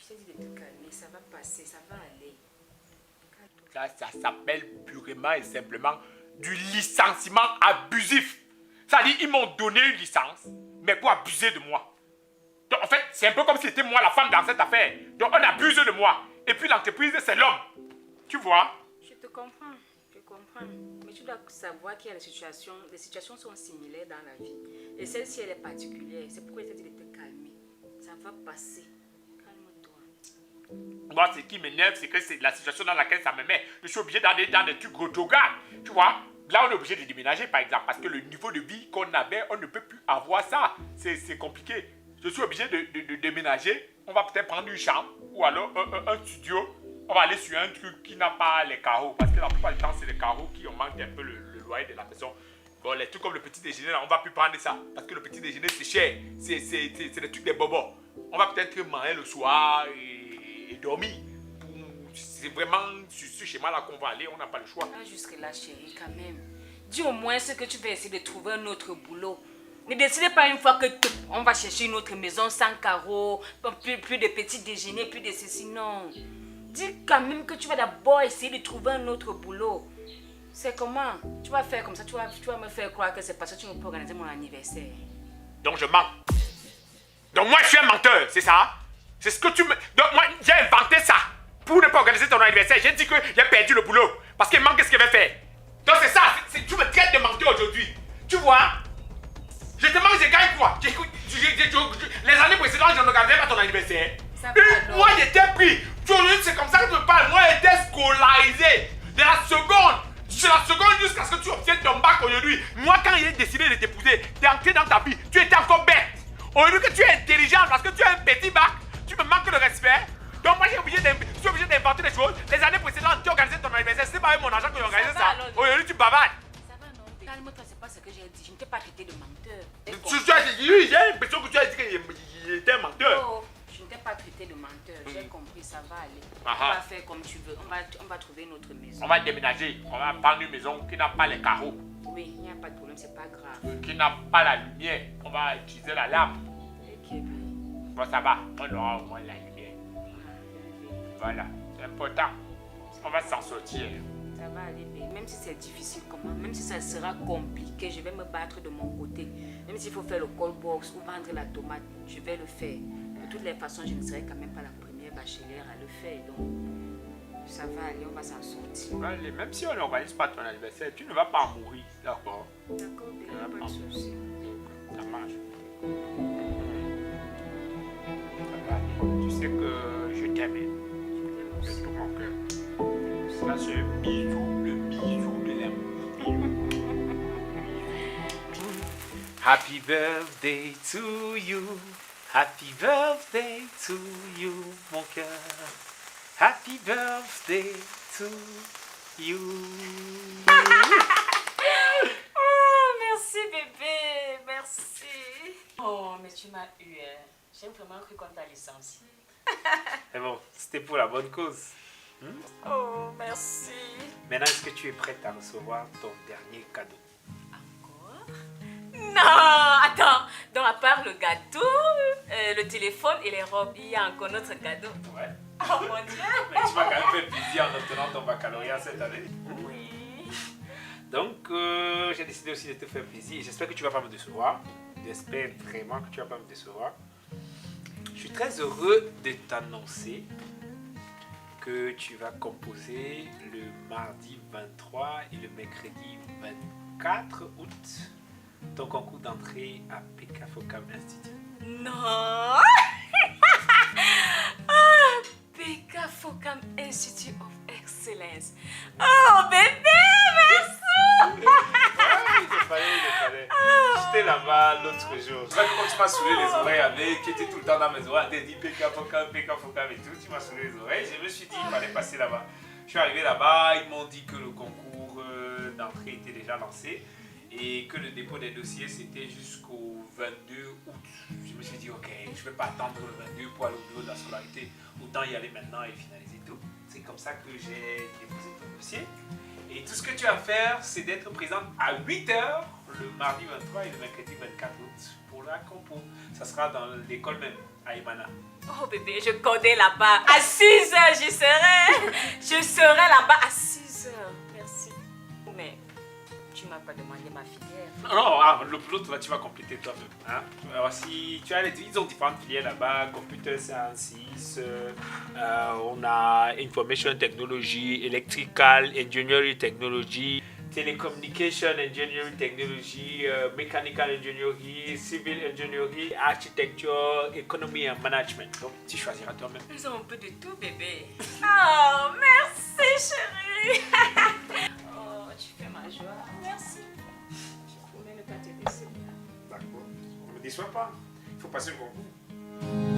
Je t'ai dit de te calmer, ça va passer, ça va aller. Ça s'appelle purement et simplement du licenciement abusif. C'est-à-dire, ils m'ont donné une licence, mais pour abuser de moi. Donc, en fait, c'est un peu comme si c'était moi la femme dans cette affaire. Donc, on abuse de moi. Et puis, l'entreprise, c'est l'homme. Tu vois? Je te comprends, je comprends. Mais tu dois savoir qu'il y a les situations sont similaires dans la vie. Et celle-ci, elle est particulière. C'est pourquoi je t'ai dit de te calmer. Ça va passer. Calme-toi. Moi, ce qui m'énerve, c'est que c'est la situation dans laquelle ça me met. Je suis obligé d'aller dans des trucs retrogrades. Tu vois? Là, on est obligé de déménager, par exemple. Parce que le niveau de vie qu'on avait, on ne peut plus avoir ça. C'est compliqué. Je suis obligé de déménager. On va peut-être prendre une chambre ou alors un studio. On va aller sur un truc qui n'a pas les carreaux. Parce que la plupart du temps, c'est les carreaux qui augmentent un peu le loyer de la maison. Bon, les trucs comme le petit déjeuner, là, on va plus prendre ça. Parce que le petit déjeuner, c'est cher. C'est des trucs des bobos. On va peut-être manger le soir et dormir. C'est vraiment sur ce schéma-là qu'on va aller. On n'a pas le choix. Ah, jusque-là, chérie, quand même. Dis au moins ce que tu vas essayer de trouver un autre boulot. Ne décidez pas une fois que on va chercher une autre maison sans carreaux, plus de petits déjeuners, plus de ceci, non. Dis quand même que tu vas d'abord essayer de trouver un autre boulot. C'est comment? Tu vas faire comme ça, tu vas me faire croire que c'est parce que tu ne peux organiser mon anniversaire. Donc je mens. Donc moi je suis un menteur, c'est ça? C'est ce que tu me... Donc moi j'ai inventé ça pour ne pas organiser ton anniversaire. J'ai dit que j'ai perdu le boulot parce qu'il manque ce qu'il avait fait. Donc c'est ça, tu me traites de menteur aujourd'hui. Tu vois? Je te demande, je gagne quoi? Les années précédentes, je n'organisais pas ton anniversaire. Moi j'étais pris. Aujourd'hui c'est comme ça que tu me parles. Moi j'étais scolarisé. C'est la seconde jusqu'à ce que tu obtiennes ton bac aujourd'hui. Moi quand j'ai décidé de t'épouser, d'entrer dans ta vie, tu étais encore bête. Aujourd'hui que tu es intelligent parce que tu as un petit bac, tu me manques de respect. Donc moi je suis obligé d'inventer des choses. Les années précédentes, tu organisais ton anniversaire, c'est pas avec mon argent que j'ai organisé ça. Aujourd'hui tu bavardes. Ça va non? Calme-toi, c'est pas ce que j'ai dit. Je ne t'ai pas traité de menteur. J'ai l'impression que tu as dit qu'il était un menteur. Oh, je ne t'ai pas traité de menteur. J'ai compris, ça va aller. Aha. On va faire comme tu veux. On va trouver une autre maison. On va déménager. On va prendre une maison qui n'a pas les carreaux, Oui, il n'y a pas de problème, c'est pas grave. qui n'a pas la lumière. On va utiliser la lampe. Ok, oui. Bon, ça va. On aura au moins la lumière. Voilà. C'est important. On va s'en sortir. Ça va aller bien. Même si c'est difficile, comment? Même si ça sera compliqué, je vais me battre de mon côté. Même s'il faut faire le call box ou vendre la tomate, je vais le faire. De toutes les façons, je ne serai quand même pas la première bachelière à le faire. Donc, ça va aller, on va s'en sortir. Allez, même si on n'organise pas ton anniversaire, tu ne vas pas en mourir. D'accord? D'accord, bien, pas de souci. Ça marche. Ça va aller. Tu sais que je t'aime. De tout mon cœur. Ça, c'est le bijou de l'amour. Happy birthday to you. Happy birthday to you, mon cœur. Happy birthday to you. Oh, merci bébé, merci. Oh, mais tu m'as eu, hein. J'ai vraiment cru qu'on t'a licencié. C'est bon, c'était pour la bonne cause. Oh, merci. Maintenant, est-ce que tu es prête à recevoir ton dernier cadeau? Encore? Non, attends. Donc, à part le gâteau, le téléphone et les robes, il y a encore notre cadeau. Ouais. Oh mon Dieu. Mais tu vas quand même faire plaisir en obtenant ton baccalauréat cette année. Oui. Donc, j'ai décidé aussi de te faire plaisir. J'espère que tu ne vas pas me décevoir. J'espère vraiment que tu ne vas pas me décevoir. Je suis très heureux de t'annoncer que tu vas composer le mardi 23 et le mercredi 24 août ton concours d'entrée à PK4CAM Institute. Non. PK4CAM Institute of Excellence. Oh bébé, merci. Il fallait. J'étais là-bas l'autre jour. C'est vrai que quand tu m'as saoulé les oreilles avec, qui était tout le temps dans mes oreilles, t'as dit PK4CAM et tout, tu m'as saoulé les oreilles. Je me suis dit, il fallait passer là-bas. Je suis arrivé là-bas, ils m'ont dit que le concours d'entrée était déjà lancé et que le dépôt des dossiers c'était jusqu'au 22 août. Je me suis dit, ok, je ne vais pas attendre le 22 pour aller au bureau de la scolarité, autant y aller maintenant et finaliser tout. C'est comme ça que j'ai déposé ton dossier. Et tout ce que tu as à faire, c'est d'être présente à 8 h le mardi 23 et le mercredi 24 août pour la compo. Ça sera dans l'école même. à Imana. Oh bébé, je connais là-bas. À 6h, j'y serai. Je serai là-bas à 6h. Merci. Mais tu m'as pas demandé ma filière. Non, l'autre là, tu vas compléter toi-même. Hein? Alors, si tu as ils ont différentes filières là-bas, computer sciences, on a information technology, electrical engineering technology, telecommunication engineering technology, mechanical engineering, civil engineering, architecture, economy and management. Donc, tu choisiras toi-même. Ils ont un peu de tout, bébé. Oh, merci, chérie. Oh, tu fais ma joie. Merci. Je promets ne pas te décevoir. D'accord. On ne me déçoit pas. Il faut passer le concours.